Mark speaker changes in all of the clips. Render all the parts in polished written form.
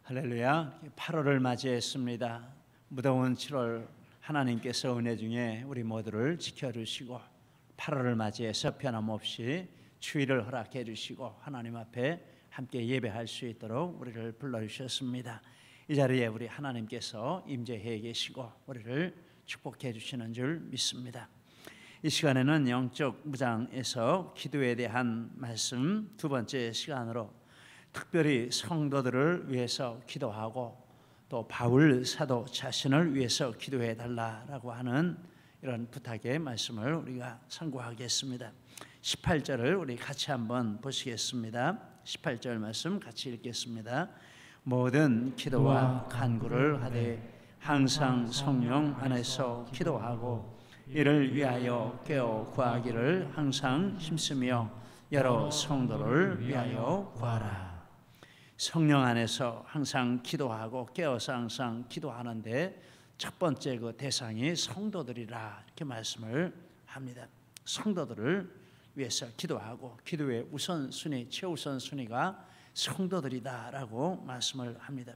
Speaker 1: 할렐루야. 8월을 맞이했습니다. 무더운 7월 하나님께서 은혜 중에 우리 모두를 지켜주시고 8월을 맞이해서 변함없이 주의를 허락해 주시고 하나님 앞에 함께 예배할 수 있도록 우리를 불러주셨습니다. 이 자리에 우리 하나님께서 임재해 계시고 우리를 축복해 주시는 줄 믿습니다. 이 시간에는 영적 무장에서 기도에 대한 말씀 두 번째 시간으로 특별히 성도들을 위해서 기도하고 또 바울 사도 자신을 위해서 기도해 달라라고 하는 이런 부탁의 말씀을 우리가 상고하겠습니다. 18절을 우리 같이 한번 보시겠습니다. 18절 말씀 같이 읽겠습니다. 모든 기도와 간구를 하되 항상 성령 안에서 기도하고 이를 위하여 깨어 구하기를 항상 힘쓰며 여러 성도를 위하여 구하라. 성령 안에서 항상 기도하고 깨어서 항상 기도하는데 첫 번째 그 대상이 성도들이라 이렇게 말씀을 합니다. 성도들을 위해서 기도하고 기도의 우선순위, 최우선순위가 성도들이다라고 말씀을 합니다.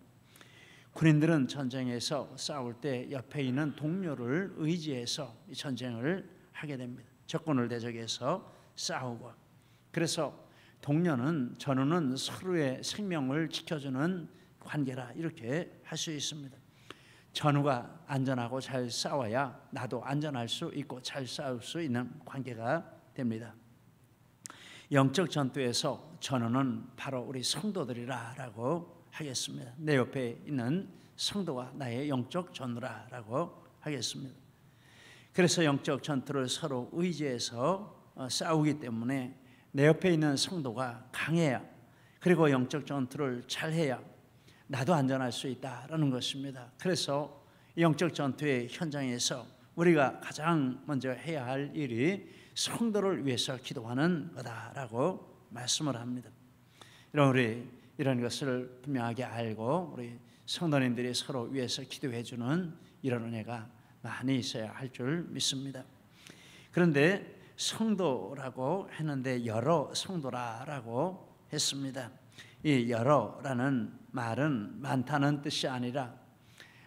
Speaker 1: 군인들은 전쟁에서 싸울 때 옆에 있는 동료를 의지해서 이 전쟁을 하게 됩니다. 적군을 대적해서 싸우고, 그래서 동료는 전우는 서로의 생명을 지켜주는 관계라 이렇게 할 수 있습니다. 전우가 안전하고 잘 싸워야 나도 안전할 수 있고 잘 싸울 수 있는 관계가 됩니다. 영적 전투에서 전우는 바로 우리 성도들이라고 하겠습니다. 내 옆에 있는 성도가 나의 영적 전우라고 하겠습니다. 그래서 영적 전투를 서로 의지해서 싸우기 때문에 내 옆에 있는 성도가 강해야, 그리고 영적 전투를 잘해야 나도 안전할 수 있다라는 것입니다. 그래서 영적 전투의 현장에서 우리가 가장 먼저 해야 할 일이 성도를 위해서 기도하는 거다라고 말씀을 합니다. 우리 이런 것을 분명하게 알고 우리 성도님들이 서로 위해서 기도해 주는 이런 은혜가 많이 있어야 할 줄 믿습니다. 그런데 성도라고 했는데 여러 성도라고 했습니다. 이 여러라는 말은 많다는 뜻이 아니라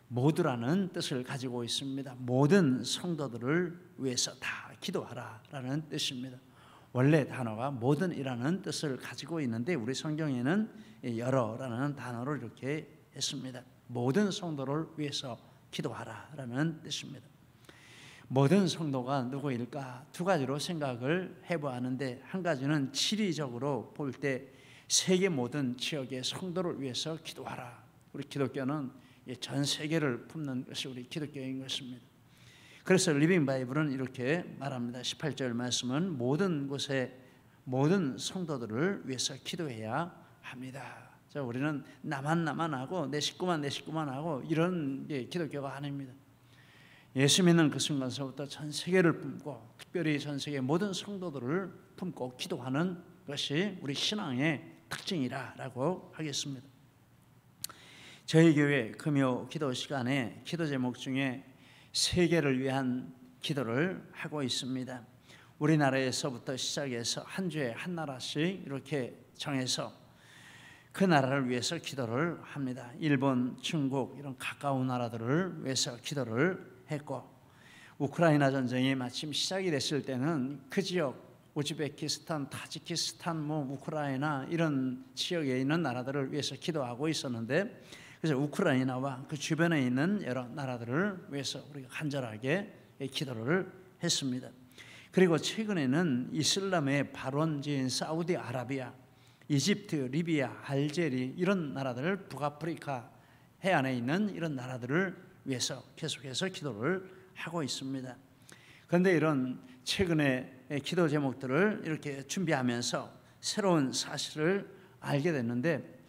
Speaker 1: 모두라는 뜻을 가지고 있습니다. 모든 성도들을 위해서 다 기도하라라는 뜻입니다. 원래 단어가 모든이라는 뜻을 가지고 있는데 우리 성경에는 여러라는 단어를 이렇게 했습니다. 모든 성도를 위해서 기도하라라는 뜻입니다. 모든 성도가 누구일까? 두 가지로 생각을 해보았는데, 한 가지는 지리적으로 볼 때 세계 모든 지역의 성도를 위해서 기도하라. 우리 기독교는 전 세계를 품는 것이 우리 기독교인 것입니다. 그래서 리빙 바이블은 이렇게 말합니다. 18절 말씀은 모든 곳에 모든 성도들을 위해서 기도해야 합니다. 자, 우리는 나만 하고 내 식구만 하고 이런 게 기독교가 아닙니다. 예수 믿는 그 순간서부터 전 세계를 품고 특별히 전 세계 모든 성도들을 품고 기도하는 것이 우리 신앙의 특징이라고 하겠습니다. 저희 교회 금요 기도 시간에 기도 제목 중에 세계를 위한 기도를 하고 있습니다. 우리나라에서부터 시작해서 한 주에 한 나라씩 이렇게 정해서 그 나라를 위해서 기도를 합니다. 일본, 중국 이런 가까운 나라들을 위해서 기도를 했고, 우크라이나 전쟁이 마침 시작이 됐을 때는 그 지역 우즈베키스탄, 타지키스탄, 우크라이나 이런 지역에 있는 나라들을 위해서 기도하고 있었는데, 그래서 우크라이나와 그 주변에 있는 여러 나라들을 위해서 우리가 간절하게 기도를 했습니다. 그리고 최근에는 이슬람의 발원지인 사우디아라비아, 이집트, 리비아, 알제리 이런 나라들, 북아프리카 해안에 있는 이런 나라들을 위해서 계속해서 기도를 하고 있습니다. 그런데 이런 최근에 기도 제목들을 이렇게 준비하면서 새로운 사실을 알게 됐는데,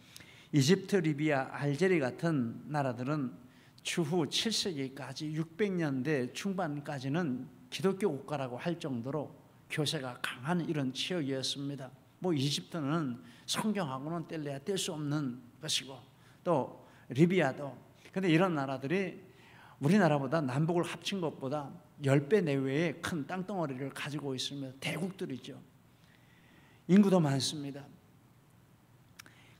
Speaker 1: 이집트, 리비아, 알제리 같은 나라들은 주후 7세기까지 600년대 중반까지는 기독교 국가라고 할 정도로 교세가 강한 이런 지역이었습니다. 이집트는 성경하고는 뗄래야 뗄 수 없는 것이고, 또 리비아도. 그런데 이런 나라들이 우리나라보다 남북을 합친 것보다 10배 내외의 큰 땅덩어리를 가지고 있으며 대국들이죠. 인구도 많습니다.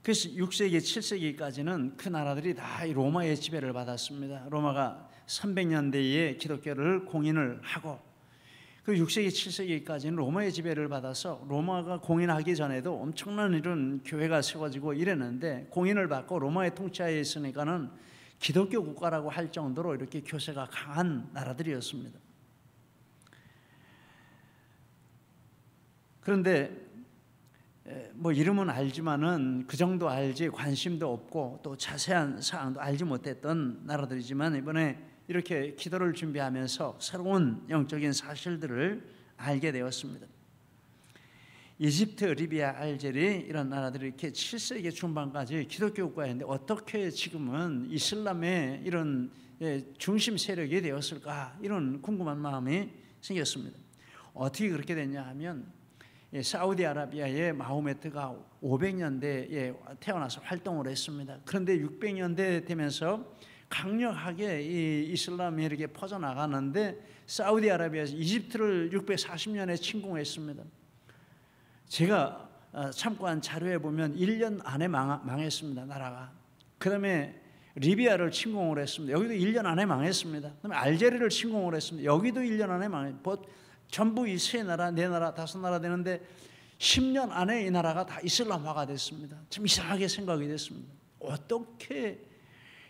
Speaker 1: 그래서 6세기, 7세기까지는 그 나라들이 다 로마의 지배를 받았습니다. 로마가 300년대에 기독교를 공인을 하고, 그 6세기, 7세기까지는 로마의 지배를 받아서 로마가 공인하기 전에도 엄청난 이런 교회가 세워지고 이랬는데, 공인을 받고 로마의 통치하에 있으니까는 기독교 국가라고 할 정도로 이렇게 교세가 강한 나라들이었습니다. 그런데 뭐 이름은 알지만은 그 정도 알지 관심도 없고 또 자세한 사항도 알지 못했던 나라들이지만, 이번에 이렇게 기도를 준비하면서 새로운 영적인 사실들을 알게 되었습니다. 이집트, 리비아, 알제리 이런 나라들이 이렇게 7세기 중반까지 기독교 국가였는데 어떻게 지금은 이슬람의 이런 중심 세력이 되었을까, 이런 궁금한 마음이 생겼습니다. 어떻게 그렇게 됐냐 하면, 사우디아라비아의 마호메트가 500년대에 태어나서 활동을 했습니다. 그런데 600년대 되면서 강력하게 이 이슬람이 이렇게 퍼져나가는데, 사우디아라비아에서 이집트를 640년에 침공했습니다. 제가 참고한 자료에 보면 1년 안에 망했습니다, 나라가. 그 다음에 리비아를 침공을 했습니다. 여기도 1년 안에 망했습니다. 그 다음에 알제리를 침공을 했습니다. 여기도 1년 안에 망했습니다. 전부 이 세 나라, 네 나라, 다섯 나라 되는데 10년 안에 이 나라가 다 이슬람화가 됐습니다. 참 이상하게 생각이 됐습니다. 어떻게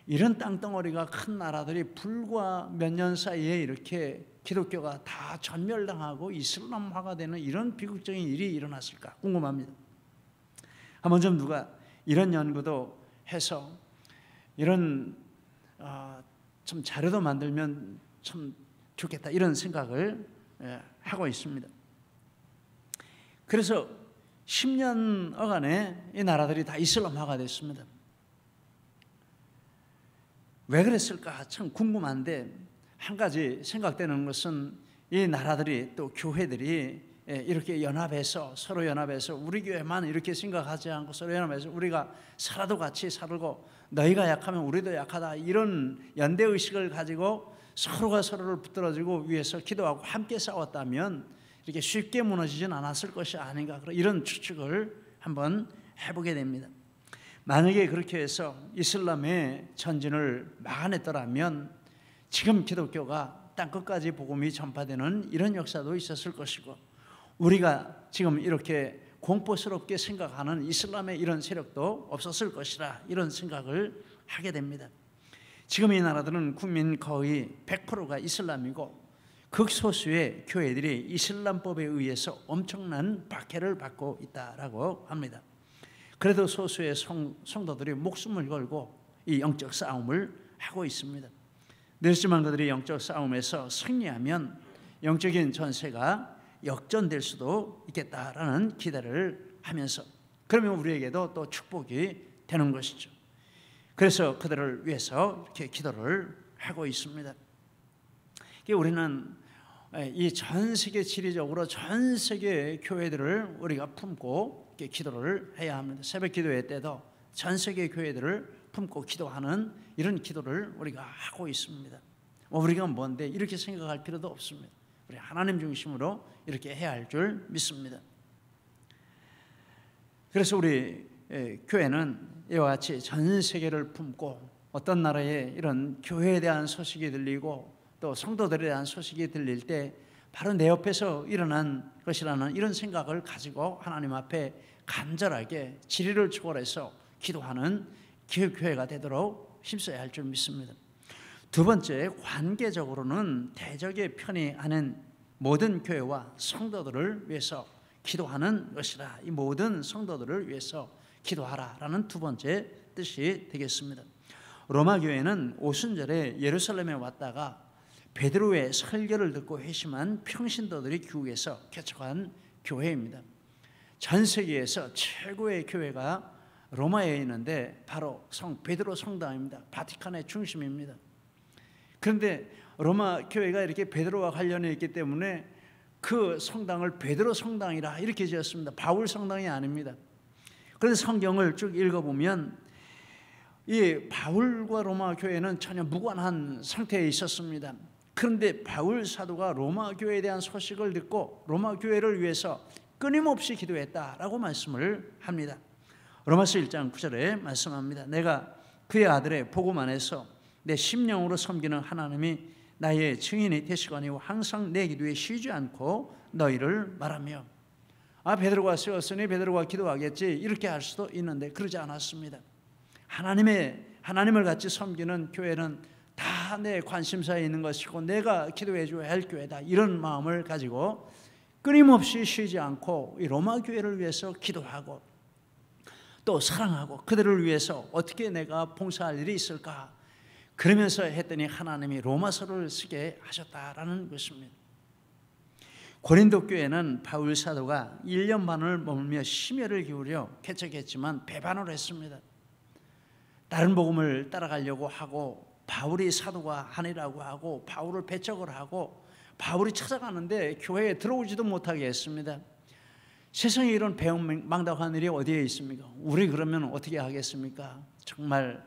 Speaker 1: 이런 땅덩어리가 큰 나라들이 불과 몇 년 사이에 이렇게 기독교가 다 전멸당하고 이슬람화가 되는 이런 비극적인 일이 일어났을까 궁금합니다. 한번 좀 누가 이런 연구도 해서 이런 참 자료도 만들면 참 좋겠다, 이런 생각을 하고 있습니다. 그래서 10년여간에 이 나라들이 다 이슬람화가 됐습니다. 왜 그랬을까 참 궁금한데, 한 가지 생각되는 것은 이 나라들이 또 교회들이 이렇게 연합해서, 서로 연합해서 우리 교회만 이렇게 생각하지 않고 서로 연합해서 우리가 살아도 같이 살고 너희가 약하면 우리도 약하다, 이런 연대의식을 가지고 서로가 서로를 붙들어주고 위해서 기도하고 함께 싸웠다면 이렇게 쉽게 무너지진 않았을 것이 아닌가, 이런 추측을 한번 해보게 됩니다. 만약에 그렇게 해서 이슬람의 전진을 막아냈더라면 지금 기독교가 땅끝까지 복음이 전파되는 이런 역사도 있었을 것이고, 우리가 지금 이렇게 공포스럽게 생각하는 이슬람의 이런 세력도 없었을 것이라, 이런 생각을 하게 됩니다. 지금 이 나라들은 국민 거의 100%가 이슬람이고, 극소수의 교회들이 이슬람법에 의해서 엄청난 박해를 받고 있다라고 합니다. 그래도 소수의 성도들이 목숨을 걸고 이 영적 싸움을 하고 있습니다. 늦지만 그들이 영적 싸움에서 승리하면 영적인 전세가 역전될 수도 있겠다라는 기대를 하면서, 그러면 우리에게도 또 축복이 되는 것이죠. 그래서 그들을 위해서 이렇게 기도를 하고 있습니다. 우리는 이 전 세계, 지리적으로 전 세계 교회들을 우리가 품고 이렇게 기도를 해야 합니다. 새벽 기도회 때도 전 세계 교회들을 품고 기도하는 이런 기도를 우리가 하고 있습니다. 우리가 뭔데 이렇게 생각할 필요도 없습니다. 우리 하나님 중심으로 이렇게 해야 할 줄 믿습니다. 그래서 우리 교회는 이와 같이 전 세계를 품고, 어떤 나라에 이런 교회에 대한 소식이 들리고 또 성도들에 대한 소식이 들릴 때 바로 내 옆에서 일어난 것이라는 이런 생각을 가지고 하나님 앞에 간절하게 지리를 초월해서 기도하는 교회가 되도록 힘써야 할 줄 믿습니다. 두 번째, 관계적으로는 대적의 편이 아닌 모든 교회와 성도들을 위해서 기도하는 것이라, 이 모든 성도들을 위해서 기도하라라는 두 번째 뜻이 되겠습니다. 로마 교회는 오순절에 예루살렘에 왔다가 베드로의 설교를 듣고 회심한 평신도들이 귀국해서 개척한 교회입니다. 전 세계에서 최고의 교회가 로마에 있는데 바로 베드로 성당입니다. 바티칸의 중심입니다. 그런데 로마 교회가 이렇게 베드로와 관련이 있기 때문에 그 성당을 베드로 성당이라 이렇게 지었습니다. 바울 성당이 아닙니다. 그런데 성경을 쭉 읽어보면 이 바울과 로마 교회는 전혀 무관한 상태에 있었습니다. 그런데 바울 사도가 로마 교회에 대한 소식을 듣고 로마 교회를 위해서 끊임없이 기도했다라고 말씀을 합니다. 로마서 1장 9절에 말씀합니다. 내가 그의 아들의 복음 안에서 내 심령으로 섬기는 하나님이 나의 증인이 되시거니와 항상 내 기도에 쉬지 않고 너희를 말하며. 베드로가 쓰였으니 베드로가 기도하겠지 이렇게 할 수도 있는데 그러지 않았습니다. 하나님을 같이 섬기는 교회는 다 내 관심사에 있는 것이고 내가 기도해 줘야 할 교회다, 이런 마음을 가지고 끊임없이 쉬지 않고 이 로마 교회를 위해서 기도하고 또 사랑하고 그들을 위해서 어떻게 내가 봉사할 일이 있을까, 그러면서 했더니 하나님이 로마서를 쓰게 하셨다라는 것입니다. 고린도 교회는 바울 사도가 1년 반을 머물며 심혈을 기울여 개척했지만 배반을 했습니다. 다른 복음을 따라가려고 하고 바울이 사도가 아니라고 하고 바울을 배척을 하고 바울이 찾아가는데 교회에 들어오지도 못하게 했습니다. 세상에 이런 배은망덕한 일이 어디에 있습니까? 우리 그러면 어떻게 하겠습니까? 정말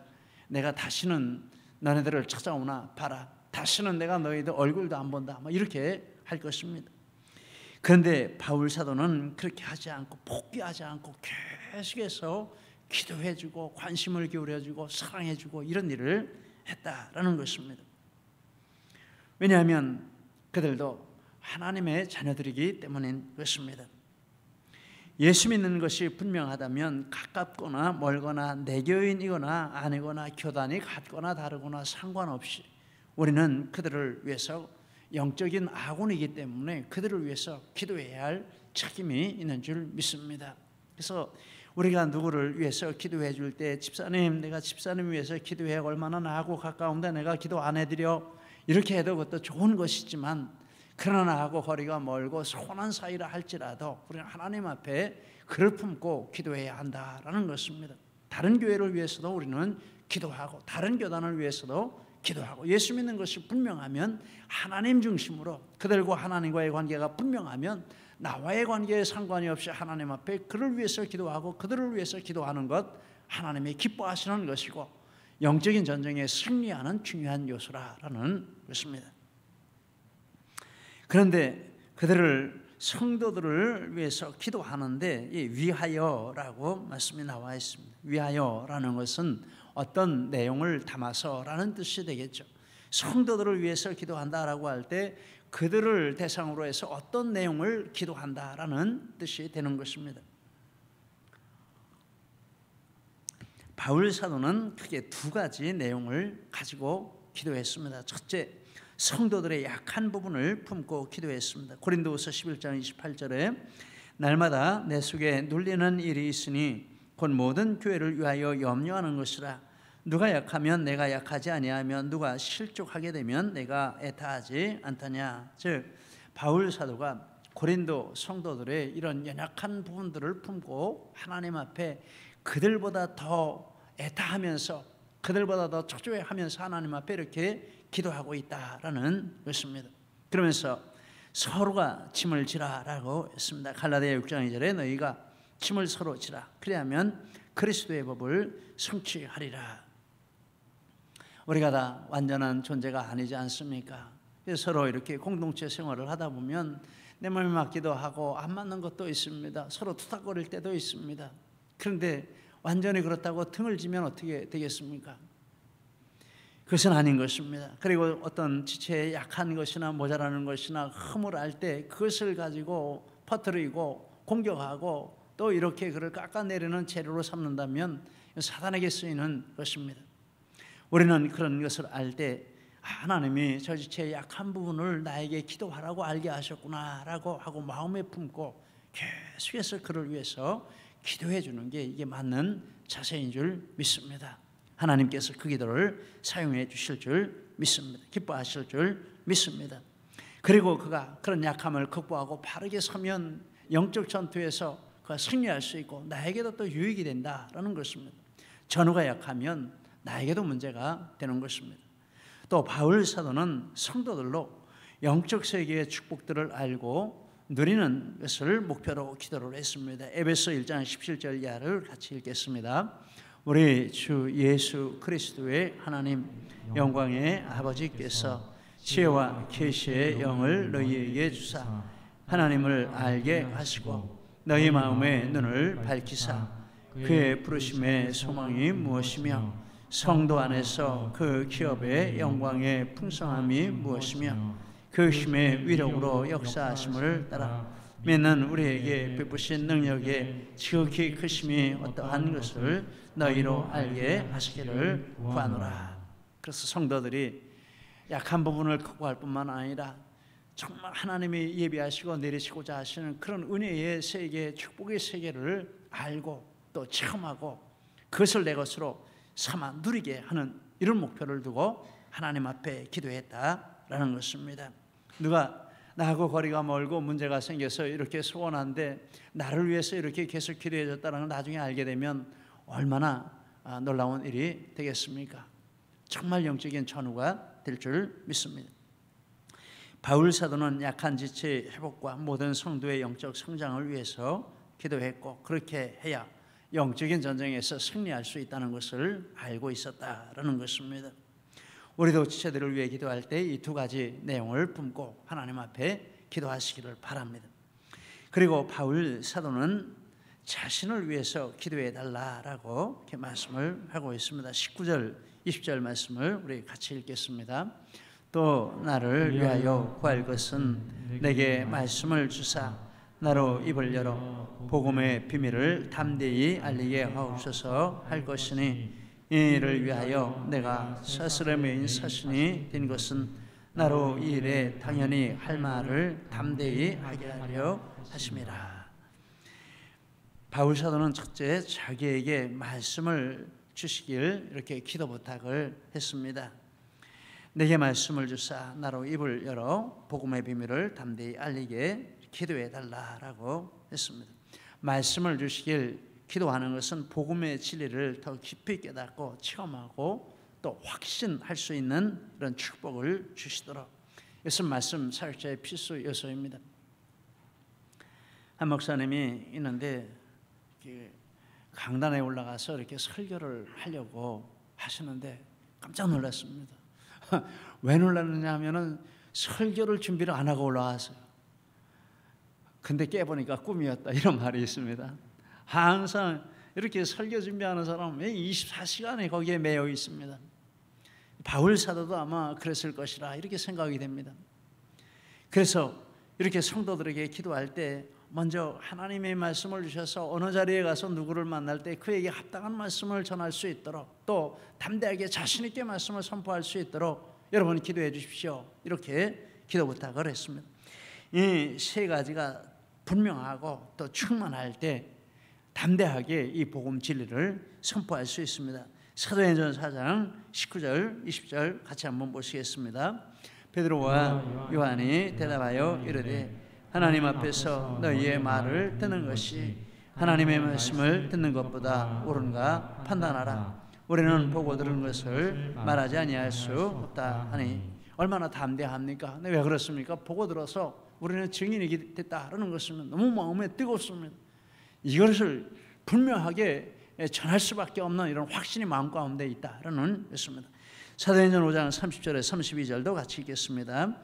Speaker 1: 내가 다시는 너네들을 찾아오나 봐라, 다시는 내가 너희들 얼굴도 안 본다, 이렇게 할 것입니다. 그런데 바울 사도는 그렇게 하지 않고 포기하지 않고 계속해서 기도해주고 관심을 기울여주고 사랑해주고 이런 일을 했다라는 것입니다. 왜냐하면 그들도 하나님의 자녀들이기 때문인 것입니다. 예수 믿는 것이 분명하다면 가깝거나 멀거나 내교인이거나 아니거나 교단이 같거나 다르거나 상관없이 우리는 그들을 위해서 영적인 아군이기 때문에 그들을 위해서 기도해야 할 책임이 있는 줄 믿습니다. 그래서 우리가 누구를 위해서 기도해 줄 때 집사님, 내가 집사님 위해서 기도해 얼마나 나하고 가까운데 내가 기도 안 해드려, 이렇게 해도 그것도 좋은 것이지만 그러나 나하고 거리가 멀고 소원한 사이라 할지라도 우리는 하나님 앞에 그를 품고 기도해야 한다라는 것입니다. 다른 교회를 위해서도 우리는 기도하고 다른 교단을 위해서도 기도하고 예수 믿는 것이 분명하면 하나님 중심으로 그들과 하나님과의 관계가 분명하면 나와의 관계에 상관이 없이 하나님 앞에 그를 위해서 기도하고 그들을 위해서 기도하는 것 하나님이 기뻐하시는 것이고 영적인 전쟁에 승리하는 중요한 요소라는 것입니다. 그런데 그들을 성도들을 위해서 기도하는데 이 위하여라고 말씀이 나와 있습니다. 위하여라는 것은 어떤 내용을 담아서라는 뜻이 되겠죠. 성도들을 위해서 기도한다라고 할 때 그들을 대상으로 해서 어떤 내용을 기도한다라는 뜻이 되는 것입니다. 바울 사도는 크게 두 가지 내용을 가지고 기도했습니다. 첫째, 성도들의 약한 부분을 품고 기도했습니다. 고린도후서 11장 28절에 날마다 내 속에 눌리는 일이 있으니 곧 모든 교회를 위하여 염려하는 것이라. 누가 약하면 내가 약하지 아니하면 누가 실족하게 되면 내가 애타하지 않더냐. 즉 바울 사도가 고린도 성도들의 이런 연약한 부분들을 품고 하나님 앞에 그들보다 더 애타하면서 그들보다 더 초조해하면서 하나님 앞에 이렇게 기도하고 있다라는 것입니다. 그러면서 서로가 짐을 지라라고 했습니다. 갈라디아 6장 2절에 너희가 짐을 서로 지라. 그리하면 그리스도의 법을 성취하리라. 우리가 다 완전한 존재가 아니지 않습니까? 그래서 서로 이렇게 공동체 생활을 하다 보면 내 마음에 맞기도 하고 안 맞는 것도 있습니다. 서로 투닥거릴 때도 있습니다. 그런데 완전히 그렇다고 등을 지면 어떻게 되겠습니까? 그것은 아닌 것입니다. 그리고 어떤 지체에 약한 것이나 모자라는 것이나 흠을 알 때 그것을 가지고 퍼뜨리고 공격하고 또 이렇게 그를 깎아내리는 재료로 삼는다면 사단에게 쓰이는 것입니다. 우리는 그런 것을 알 때 하나님이 저 지체의 약한 부분을 나에게 기도하라고 알게 하셨구나라고 하고 마음에 품고 계속해서 그를 위해서 기도해 주는 게 이게 맞는 자세인 줄 믿습니다. 하나님께서 그 기도를 사용해 주실 줄 믿습니다. 기뻐하실 줄 믿습니다. 그리고 그가 그런 약함을 극복하고 바르게 서면 영적 전투에서 그가 승리할 수 있고 나에게도 또 유익이 된다라는 것입니다. 전우가 약하면 나에게도 문제가 되는 것입니다. 또 바울 사도는 성도들로 영적 세계의 축복들을 알고 누리는 것을 목표로 기도를 했습니다. 에베소 1장 17절 이하를 같이 읽겠습니다. 우리 주 예수 그리스도의 하나님 영광의 아버지께서 지혜와 계시의 영을 너희에게 주사 하나님을 알게 하시고 너희 마음의 눈을 밝히사 그의 부르심의 소망이 무엇이며 성도 안에서 그 기업의 영광의 풍성함이 무엇이며 그 힘의 위력으로 역사하심을 따라 믿는 우리에게 베푸신 능력의 지극히 크심이 어떠한 것을 너희로 알게 하시기를 구하노라. 그래서 성도들이 약한 부분을 극복할 뿐만 아니라 정말 하나님이 예비하시고 내리시고자 하시는 그런 은혜의 세계, 축복의 세계를 알고 또 체험하고 그것을 내 것으로 삼아 누리게 하는 이런 목표를 두고 하나님 앞에 기도했다라는 것입니다. 누가 나하고 거리가 멀고 문제가 생겨서 이렇게 소원한데 나를 위해서 이렇게 계속 기도해 줬다는 걸 나중에 알게 되면 얼마나 놀라운 일이 되겠습니까? 정말 영적인 전우가 될 줄 믿습니다. 바울 사도는 약한 지체의 회복과 모든 성도의 영적 성장을 위해서 기도했고 그렇게 해야 영적인 전쟁에서 승리할 수 있다는 것을 알고 있었다라는 것입니다. 우리도 지체들을 위해 기도할 때 이 두 가지 내용을 품고 하나님 앞에 기도하시기를 바랍니다. 그리고 바울 사도는 자신을 위해서 기도해 달라라고 이렇게 말씀을 하고 있습니다. 19절, 20절 말씀을 우리 같이 읽겠습니다. 또 나를 위하여 구할 것은 내게 말씀을 주사 나로 입을 열어 복음의 비밀을 담대히 알리게 하옵소서 할 것이니 이 일을 위하여 내가 스스럼의 사신이 된 것은 나로 이 일에 당연히 할 말을 담대히 하게 하려 하심이라. 바울 사도는 첫째 자기에게 말씀을 주시길 이렇게 기도 부탁을 했습니다. 내게 말씀을 주사 나로 입을 열어 복음의 비밀을 담대히 알리게 기도해 달라라고 했습니다. 말씀을 주시길 기도하는 것은 복음의 진리를 더 깊이 깨닫고 체험하고 또 확신할 수 있는 그런 축복을 주시도록, 이것은 말씀 사역자의 필수 요소입니다. 한 목사님이 있는데 강단에 올라가서 이렇게 설교를 하려고 하시는데 깜짝 놀랐습니다. 왜 놀랐느냐 하면은 설교를 준비를 안 하고 올라왔어요. 근데 깨보니까 꿈이었다, 이런 말이 있습니다. 항상 이렇게 설교 준비하는 사람은 24시간에 거기에 매여 있습니다. 바울 사도도 아마 그랬을 것이라 이렇게 생각이 됩니다. 그래서 이렇게 성도들에게 기도할 때 먼저 하나님의 말씀을 주셔서 어느 자리에 가서 누구를 만날 때 그에게 합당한 말씀을 전할 수 있도록, 또 담대하게 자신 있게 말씀을 선포할 수 있도록 여러분 기도해 주십시오, 이렇게 기도 부탁을 했습니다. 이 세 가지가 분명하고 또 충만할 때 담대하게 이 복음 진리를 선포할 수 있습니다. 사도행전 4장 19절 20절 같이 한번 보시겠습니다. 베드로와 요한이 대답하여 이르되 하나님 앞에서 너희의 말을 듣는 것이 하나님의 말씀을 듣는 것보다 옳은가 판단하라. 우리는 보고 들은 것을 말하지 아니할 수 없다 하니. 얼마나 담대합니까? 왜 그렇습니까? 보고 들어서 우리는 증인이 됐다라는 것은 너무 마음에 뜨겁습니다. 이것을 분명하게 전할 수밖에 없는 이런 확신이 마음 가운데 있다라는 것입니다. 사도행전 5장 30절에 32절도 같이 읽겠습니다.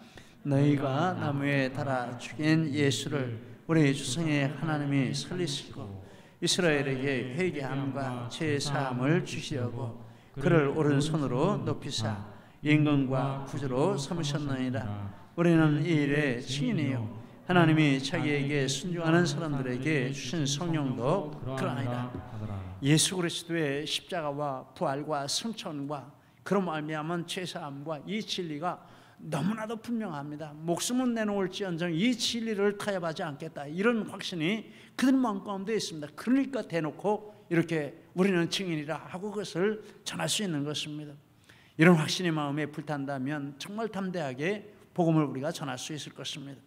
Speaker 1: 너희가 나무에 달아 죽인 예수를 우리 조상의 하나님이 살리시고 이스라엘에게 회개함과 죄 사함을 주시려고 그를 오른손으로 높이사 임금과 구주로 삼으셨느니라. 우리는 이 일의 증인이요 하나님이 자기에게 순종하는 사람들에게 주신 성령도 그러하니라. 예수 그리스도의 십자가와 부활과 승천과 그로 말미암은 죄사함과 이 진리가 너무나도 분명합니다. 목숨은 내놓을지언정 이 진리를 타협하지 않겠다, 이런 확신이 그들 마음 가운데 있습니다. 그러니까 대놓고 이렇게 우리는 증인이라 하고 그것을 전할 수 있는 것입니다. 이런 확신이 마음에 불탄다면 정말 담대하게 복음을 우리가 전할 수 있을 것입니다.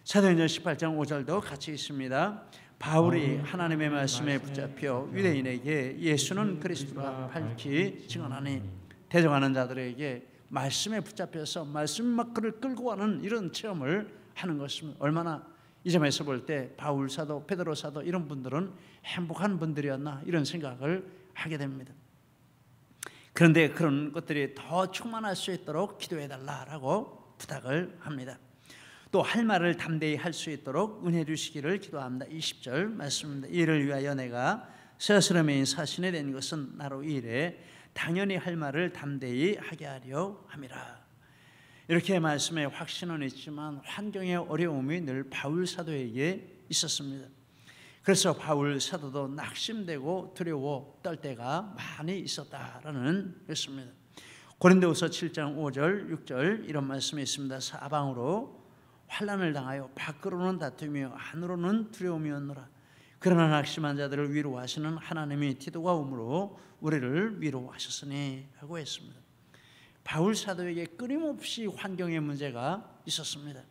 Speaker 1: 사도행전 18장 5절도 같이 있습니다. 바울이 하나님의 말씀에 붙잡혀 유대인에게 예수는 그리스도라 밝히 증언하니. 대적하는 자들에게 말씀에 붙잡혀서 말씀 막 그를 끌고 가는 이런 체험을 하는 것입니다. 얼마나 이 점에서 볼 때 바울 사도, 베드로 사도 이런 분들은 행복한 분들이었나, 이런 생각을 하게 됩니다. 그런데 그런 것들이 더 충만할 수 있도록 기도해 달라라고 부탁을 합니다. 또 할 말을 담대히 할 수 있도록 은혜 주시기를 기도합니다. 20절 말씀입니다. 이를 위하여 내가 세스름의 사신이 된 것은 나로 이래 당연히 할 말을 담대히 하게 하려 함이라. 이렇게 말씀에 확신은 있지만 환경의 어려움이 늘 바울 사도에게 있었습니다. 그래서 바울 사도도 낙심되고 두려워 떨 때가 많이 있었다라는 것입니다. 고린도후서 7장 5절 6절 이런 말씀이 있습니다. 사방으로 환난을 당하여 밖으로는 다투며 안으로는 두려움이었노라. 그러나 낙심한 자들을 위로하시는 하나님이 디도가 오므로 우리를 위로하셨으니 하고 했습니다. 바울 사도에게 끊임없이 환경의 문제가 있었습니다.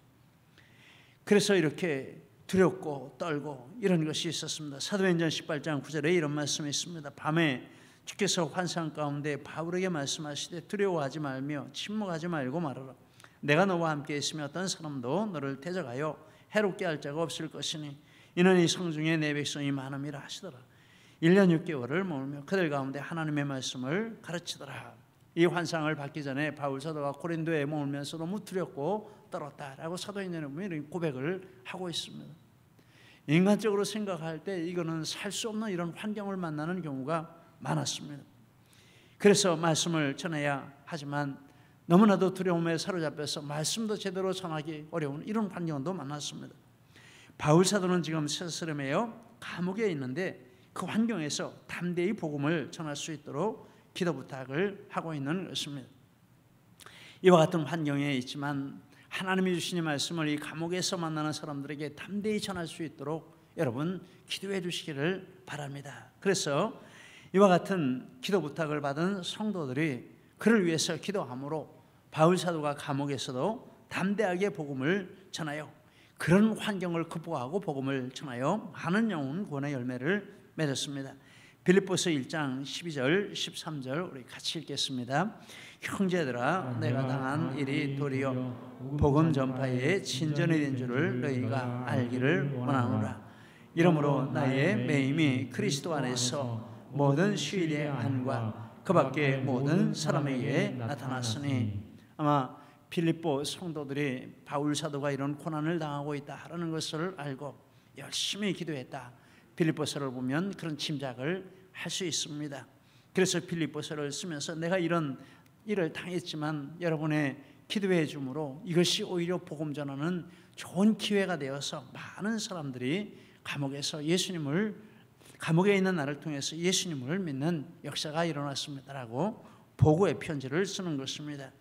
Speaker 1: 그래서 이렇게 두렵고 떨고 이런 것이 있었습니다. 사도행전 18장 9절에 이런 말씀이 있습니다. 밤에 주께서 환상 가운데 바울에게 말씀하시되 두려워하지 말며 침묵하지 말고 말하라. 내가 너와 함께 있으며 어떤 사람도 너를 대적하여 해롭게 할 자가 없을 것이니 이는 이 성중에 내 백성이 많음이라 하시더라. 1년 6개월을 머물며 그들 가운데 하나님의 말씀을 가르치더라. 이 환상을 받기 전에 바울 사도가 고린도에 머물면서 너무 두렵고 떨었다라고 사도행전에 보면 이런 고백을 하고 있습니다. 인간적으로 생각할 때 이거는 살 수 없는 이런 환경을 만나는 경우가 많았습니다. 그래서 말씀을 전해야 하지만 너무나도 두려움에 사로잡혀서 말씀도 제대로 전하기 어려운 이런 환경도 많았습니다. 바울 사도는 지금 세스름에요 감옥에 있는데 그 환경에서 담대히 복음을 전할 수 있도록 기도 부탁을 하고 있는 것입니다. 이와 같은 환경에 있지만 하나님이 주신 이 말씀을 이 감옥에서 만나는 사람들에게 담대히 전할 수 있도록 여러분 기도해 주시기를 바랍니다. 그래서 이와 같은 기도 부탁을 받은 성도들이 그를 위해서 기도함으로 바울 사도가 감옥에서도 담대하게 복음을 전하여 그런 환경을 극복하고 복음을 전하여 많은 영혼 구원의 열매를 맺었습니다. 빌립보서 1장 12절 13절 우리 같이 읽겠습니다. 형제들아 내가 당한 일이 도리어 복음 전파에 진전이 된 줄을 너희가 알기를 원하노라. 이러므로 나의 매임이 그리스도 안에서 모든 시일의 안과 그 밖에 모든 사람에게 나타났으니. 아마 빌립보 성도들이 바울 사도가 이런 고난을 당하고 있다라는 것을 알고 열심히 기도했다. 빌립보서를 보면 그런 짐작을 할 수 있습니다. 그래서 빌립보서를 쓰면서 내가 이런 일을 당했지만 여러분의 기도해 줌으로 이것이 오히려 복음 전하는 좋은 기회가 되어서 많은 사람들이 감옥에 있는 나를 통해서 예수님을 믿는 역사가 일어났습니다라고 보고의 편지를 쓰는 것입니다.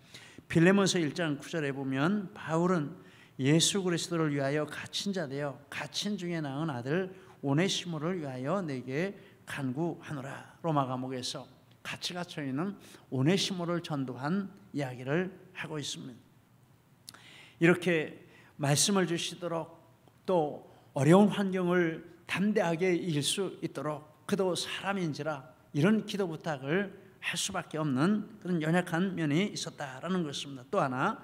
Speaker 1: 빌레몬서 1장 9절에 보면 바울은 예수 그리스도를 위하여 갇힌 자 되어 갇힌 중에 낳은 아들 오네시모를 위하여 내게 간구하노라. 로마 감옥에서 같이 갇혀 있는 오네시모를 전도한 이야기를 하고 있습니다. 이렇게 말씀을 주시도록 또 어려운 환경을 담대하게 이길 수 있도록 그도 사람인지라 이런 기도 부탁을 할 수밖에 없는 그런 연약한 면이 있었다라는 것입니다. 또 하나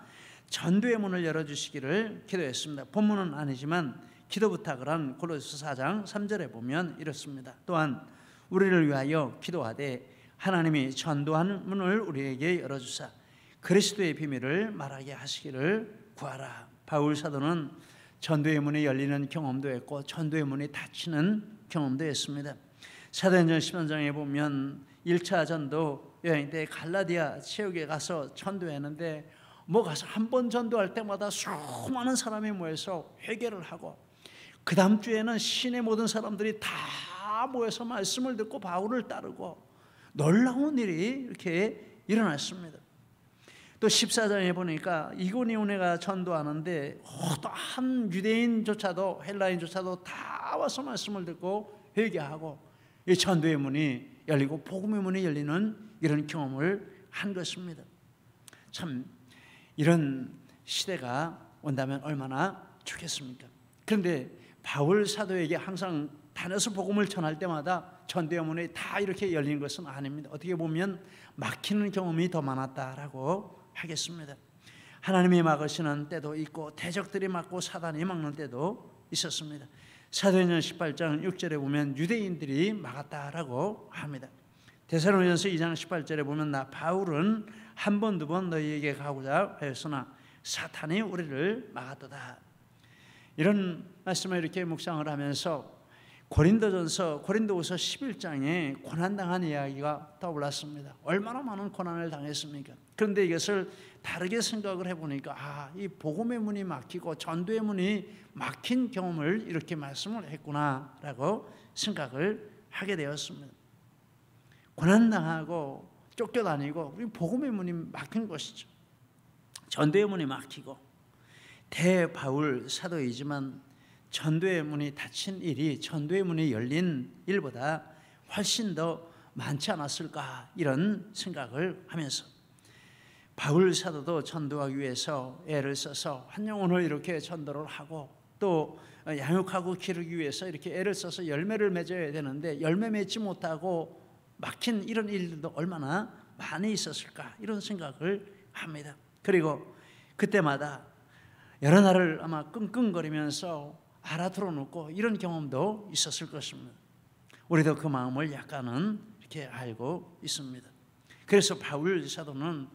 Speaker 1: 전도의 문을 열어주시기를 기도했습니다. 본문은 아니지만 기도 부탁을 한 골로새 4장 3절에 보면 이렇습니다. 또한 우리를 위하여 기도하되 하나님이 전도하는 문을 우리에게 열어주사 그리스도의 비밀을 말하게 하시기를 구하라. 바울 사도는 전도의 문이 열리는 경험도 했고 전도의 문이 닫히는 경험도 했습니다. 사도행전 13장에 보면 1차 전도 여행 때 갈라디아 지역에 가서 전도했는데 가서 한 번 전도할 때마다 수많은 사람이 모여서 회개를 하고 그 다음 주에는 시내 모든 사람들이 다 모여서 말씀을 듣고 바울을 따르고 놀라운 일이 이렇게 일어났습니다. 또 14장에 보니까 이고니온에가 전도하는데 한 유대인조차도 헬라인조차도 다 와서 말씀을 듣고 회개하고 이 전도의 문이 열리고 복음의 문이 열리는 이런 경험을 한 것입니다. 참 이런 시대가 온다면 얼마나 좋겠습니까? 그런데 바울 사도에게 항상 다녀서 복음을 전할 때마다 전도의 문이 다 이렇게 열린 것은 아닙니다. 어떻게 보면 막히는 경험이 더 많았다라고 하겠습니다. 하나님이 막으시는 때도 있고 대적들이 막고 사단이 막는 때도 있었습니다. 사도행전 18장 6절에 보면 유대인들이 막았다라고 합니다. 데살로니가서 2장 18절에 보면 나 바울은 한 번 두 번 너희에게 가고자 하였으나 사탄이 우리를 막았도다. 이런 말씀을 이렇게 묵상을 하면서 고린도후서 11장에 고난당한 이야기가 떠올랐습니다. 얼마나 많은 고난을 당했습니까? 그런데 이것을 다르게 생각을 해보니까 이 복음의 문이 막히고 전도의 문이 막힌 경험을 이렇게 말씀을 했구나라고 생각을 하게 되었습니다. 고난당하고 쫓겨다니고 우리 복음의 문이 막힌 것이죠. 전도의 문이 막히고 대바울 사도이지만 전도의 문이 닫힌 일이 전도의 문이 열린 일보다 훨씬 더 많지 않았을까 이런 생각을 하면서 바울 사도도 전도하기 위해서 애를 써서 한 영혼을 이렇게 전도를 하고 또 양육하고 기르기 위해서 이렇게 애를 써서 열매를 맺어야 되는데 열매 맺지 못하고 막힌 이런 일들도 얼마나 많이 있었을까 이런 생각을 합니다. 그리고 그때마다 여러 날을 아마 끙끙거리면서 알아들어 놓고 이런 경험도 있었을 것입니다. 우리도 그 마음을 약간은 이렇게 알고 있습니다. 그래서 바울 사도는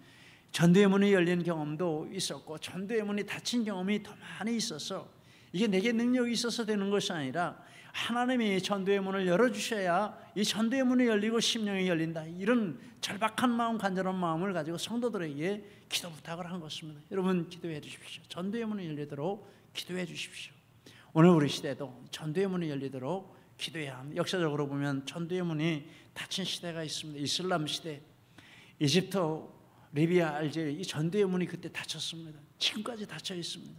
Speaker 1: 전도의 문이 열린 경험도 있었고 전도의 문이 닫힌 경험이 더 많이 있어서 이게 내게 능력이 있어서 되는 것이 아니라 하나님이 전도의 문을 열어주셔야 이 전도의 문이 열리고 심령이 열린다. 이런 절박한 마음, 간절한 마음을 가지고 성도들에게 기도 부탁을 한 것입니다. 여러분 기도해 주십시오. 전도의 문이 열리도록 기도해 주십시오. 오늘 우리 시대도 전도의 문이 열리도록 기도해야 합니다. 역사적으로 보면 전도의 문이 닫힌 시대가 있습니다. 이슬람 시대, 이집트, 리비아, 알제리 이 전도의 문이 그때 닫혔습니다. 지금까지 닫혀 있습니다.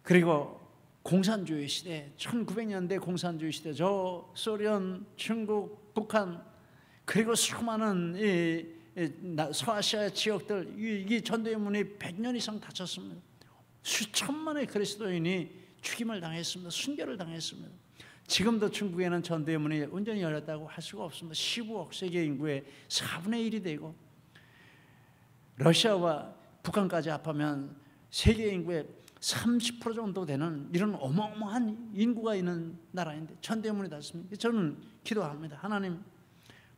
Speaker 1: 그리고 공산주의 시대, 1900년대 공산주의 시대, 저 소련, 중국, 북한 그리고 수많은 이 서아시아 지역들 이 전도의 문이 100년 이상 닫혔습니다. 수천만의 그리스도인이 죽임을 당했습니다. 순교를 당했습니다. 지금도 중국에는 전도의 문이 온전히 열렸다고 할 수가 없습니다. 15억 세계 인구의 4분의 1이 되고 러시아와 북한까지 합하면 세계 인구의 30% 정도 되는 이런 어마어마한 인구가 있는 나라인데 전도의 문이 닫습니다. 저는 기도합니다. 하나님,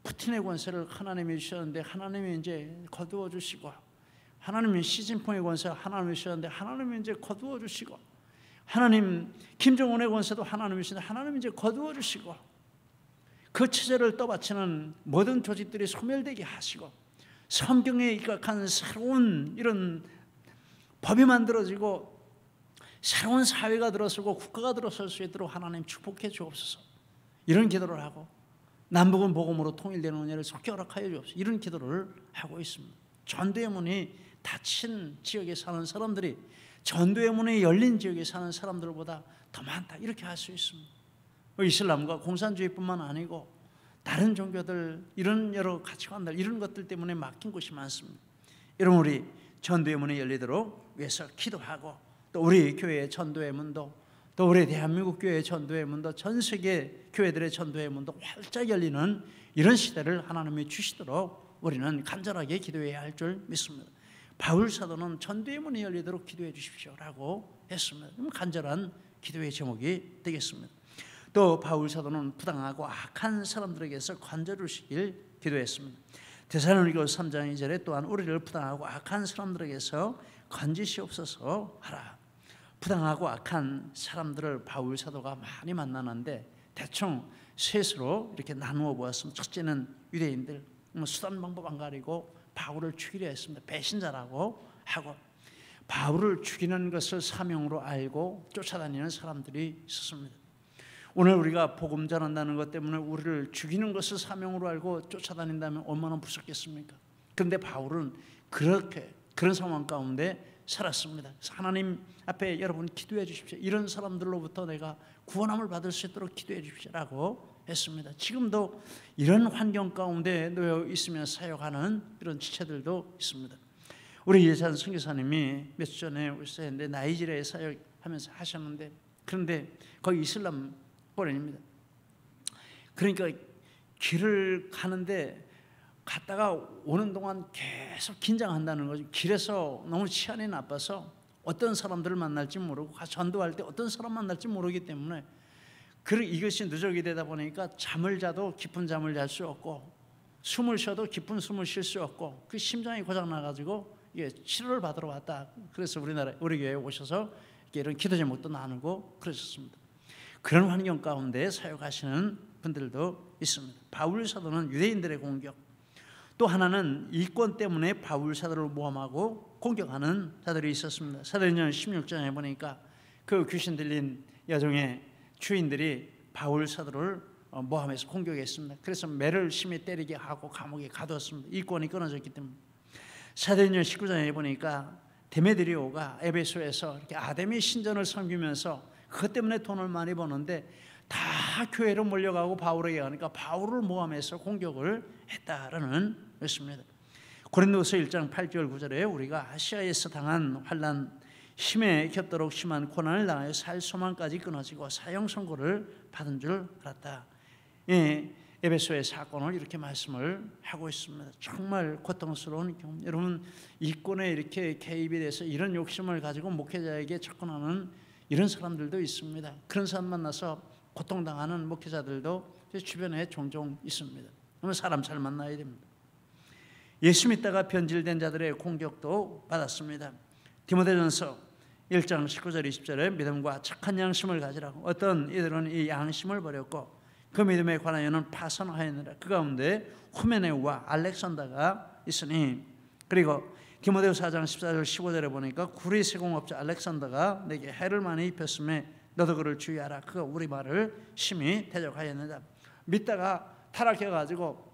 Speaker 1: 푸틴의 권세를 하나님이 주셨는데 하나님이 이제 거두어 주시고, 하나님이 시진핑의 권세 하나님이 주셨는데 하나님이 이제 거두어 주시고, 하나님 김정은의 권세도 하나님이 주시는데 하나님이 이제 거두어 주시고, 그 체제를 떠받치는 모든 조직들이 소멸되게 하시고, 성경에 입각한 새로운 이런 법이 만들어지고 새로운 사회가 들어서고 국가가 들어설 수 있도록 하나님 축복해 주옵소서. 이런 기도를 하고 남북은 복음으로 통일되는 은혜를 속히 허락하여 주옵소서. 이런 기도를 하고 있습니다. 전도의 문이 닫힌 지역에 사는 사람들이 전도의 문이 열린 지역에 사는 사람들보다 더 많다 이렇게 할 수 있습니다. 이슬람과 공산주의뿐만 아니고 다른 종교들 이런 여러 가치관들 이런 것들 때문에 막힌 곳이 많습니다. 여러분 우리 전도의 문이 열리도록 위해서 기도하고 또 우리 교회의 전도의 문도 또 우리 대한민국 교회의 전도의 문도 전 세계 교회들의 전도의 문도 활짝 열리는 이런 시대를 하나님이 주시도록 우리는 간절하게 기도해야 할 줄 믿습니다. 바울 사도는 전도의 문이 열리도록 기도해 주십시오라고 했습니다. 간절한 기도의 제목이 되겠습니다. 또 바울 사도는 부당하고 악한 사람들에게서 건져주시길 기도했습니다. 데살로니가서 3장 2절에 또한 우리를 부당하고 악한 사람들에게서 건지시옵소서 하라. 부당하고 악한 사람들을 바울 사도가 많이 만나는데 대충 셋으로 이렇게 나누어 보았습니다. 첫째는 유대인들, 수단 방법 안 가리고 바울을 죽이려 했습니다. 배신자라고 하고 바울을 죽이는 것을 사명으로 알고 쫓아다니는 사람들이 있었습니다. 오늘 우리가 복음 전한다는 것 때문에 우리를 죽이는 것을 사명으로 알고 쫓아다닌다면 얼마나 무섭겠습니까? 그런데 바울은 그런 상황 가운데 살았습니다. 하나님 앞에 여러분 기도해 주십시오. 이런 사람들로부터 내가 구원함을 받을 수 있도록 기도해 주십시오라고 했습니다. 지금도 이런 환경 가운데 놓여 있으며 사역하는 이런 지체들도 있습니다. 우리 예산 선교사님이 몇 주 전에 오셨는데 나이지리아에 사역하면서 하셨는데 그런데 거기 이슬람 호련입니다. 그러니까 길을 가는데 갔다가 오는 동안 계속 긴장한다는 거죠. 길에서 너무 치안이 나빠서 어떤 사람들을 만날지 모르고 전도할 때 어떤 사람 만날지 모르기 때문에 이것이 누적이 되다 보니까 잠을 자도 깊은 잠을 잘 수 없고 숨을 쉬어도 깊은 숨을 쉴 수 없고 그 심장이 고장 나가지고 치료를 받으러 왔다. 그래서 우리 교회에 오셔서 이런 기도 제목도 나누고 그러셨습니다. 그런 환경 가운데 사역하시는 분들도 있습니다. 바울 사도는 유대인들의 공격, 또 하나는 일권 때문에 바울 사도를 모함하고 공격하는 자들이 있었습니다. 사도행전 16장에 보니까 그 귀신 들린 여종의 주인들이 바울 사도를 모함해서 공격했습니다. 그래서 매를 심히 때리게 하고 감옥에 가두었습니다. 일권이 끊어졌기 때문에. 사도행전 19장에 보니까 데메드리오가 에베소에서 이렇게 아데미 신전을 섬기면서 그것 때문에 돈을 많이 버는데 다 교회로 몰려가고 바울에게 가니까 바울을 모함해서 공격을 했다라는 것입니다. 고린도서 1장 8절 9절에 우리가 아시아에서 당한 환난, 힘에 겹도록 심한 고난을 당하여 살 소망까지 끊어지고 사형 선고를 받은 줄 알았다. 에베소의 사건을 이렇게 말씀을 하고 있습니다. 정말 고통스러운 경험. 여러분, 이권에 이렇게 개입이 돼서 이런 욕심을 가지고 목회자에게 접근하는 이런 사람들도 있습니다. 그런 사람 만나서 고통당하는 목회자들도 제 주변에 종종 있습니다. 그러면 사람 잘 만나야 됩니다. 예수 믿다가 변질된 자들의 공격도 받았습니다. 디모데전서 1장 19절 20절에 믿음과 착한 양심을 가지라고. 어떤 이들은 이 양심을 버렸고 그 믿음에 관하여는 파선하였느라. 그 가운데 후메네우와 알렉산더가 있으니. 그리고 디모데후서 4장 14절 15절에 보니까 구리 세공업자 알렉산더가 내게 해를 많이 입혔음에 너도 그를 주의하라. 그가 우리 말을 심히 대적하였느니라. 믿다가 타락해가지고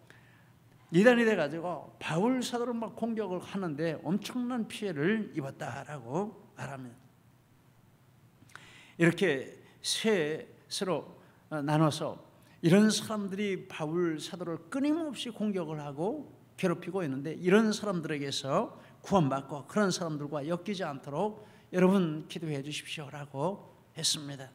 Speaker 1: 이단이 돼가지고 바울 사도를 막 공격을 하는데 엄청난 피해를 입었다라고 말합니다. 이렇게 셋으로 나눠서 이런 사람들이 바울 사도를 끊임없이 공격을 하고 괴롭히고 있는데 이런 사람들에게서 구원받고 그런 사람들과 엮이지 않도록 여러분 기도해 주십시오라고 했습니다.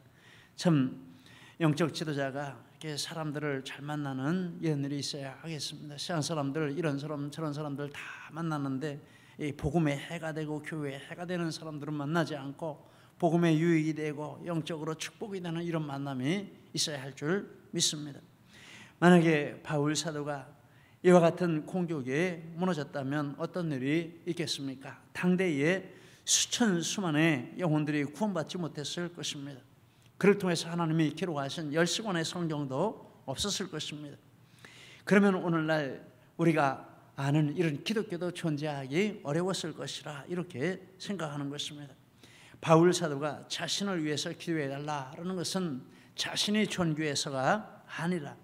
Speaker 1: 참 영적 지도자가 이렇게 사람들을 잘 만나는 이런 일이 있어야 하겠습니다. 세상 사람들 이런 사람 저런 사람들 다 만나는데 이 복음의 해가 되고 교회의 해가 되는 사람들은 만나지 않고 복음의 유익이 되고 영적으로 축복이 되는 이런 만남이 있어야 할 줄 믿습니다. 만약에 바울 사도가 이와 같은 공격에 무너졌다면 어떤 일이 있겠습니까? 당대에 수천수만의 영혼들이 구원받지 못했을 것입니다. 그를 통해서 하나님이 기록하신 10시간의 성경도 없었을 것입니다. 그러면 오늘날 우리가 아는 이런 기독교도 존재하기 어려웠을 것이라 이렇게 생각하는 것입니다. 바울 사도가 자신을 위해서 기도해달라는 것은 자신이 존귀해서가 아니라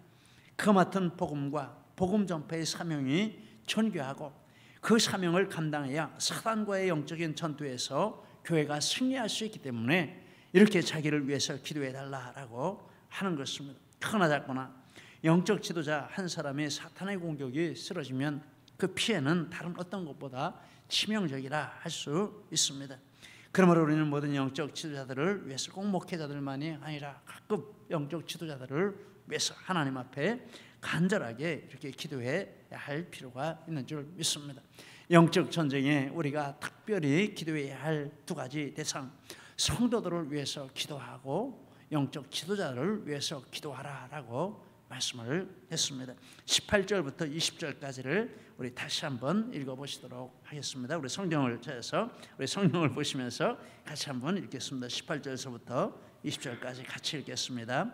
Speaker 1: 그 맡은 복음과 복음 전파의 사명이 존귀하고 그 사명을 감당해야 사단과의 영적인 전투에서 교회가 승리할 수 있기 때문에 이렇게 자기를 위해서 기도해달라고 하는 것입니다. 크거나 작거나 영적 지도자 한 사람이 사탄의 공격이 쓰러지면 그 피해는 다른 어떤 것보다 치명적이라 할 수 있습니다. 그러므로 우리는 모든 영적 지도자들을 위해서 꼭 목회자들만이 아니라 각급 영적 지도자들을 위해서 하나님 앞에 간절하게 이렇게 기도해야 할 필요가 있는 줄 믿습니다. 영적 전쟁에 우리가 특별히 기도해야 할 두 가지 대상, 성도들을 위해서 기도하고 영적 지도자를 위해서 기도하라라고 말씀을 했습니다. 18절부터 20절까지를 우리 다시 한번 읽어보시도록 하겠습니다. 우리 성경을 찾아서 우리 성경을 보시면서 같이 한번 읽겠습니다. 18절에서부터 20절까지 같이 읽겠습니다.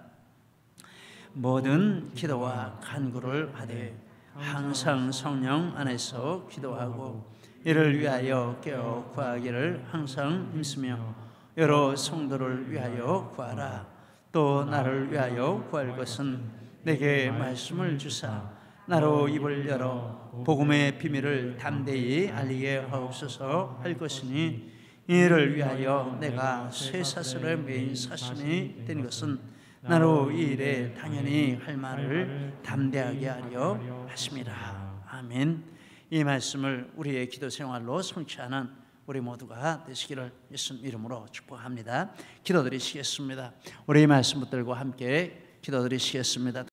Speaker 1: 모든 기도와 간구를 하되 항상 성령 안에서 기도하고 이를 위하여 깨어 구하기를 항상 힘쓰며 여러 성도를 위하여 구하라. 또 나를 위하여 구할 것은 내게 말씀을 주사 나로 입을 열어 복음의 비밀을 담대히 알리게 하옵소서 할 것이니 이를 위하여 내가 쇠사슬에 매인 사신이 된 것은 나로 이 일에 당연히 할 말을 담대하게 하려 하심이라. 아멘. 이 말씀을 우리의 기도 생활로 성취하는 우리 모두가 되시기를 예수 이름으로 축복합니다. 기도드리시겠습니다. 우리 이 말씀 붙들고 함께 기도드리시겠습니다.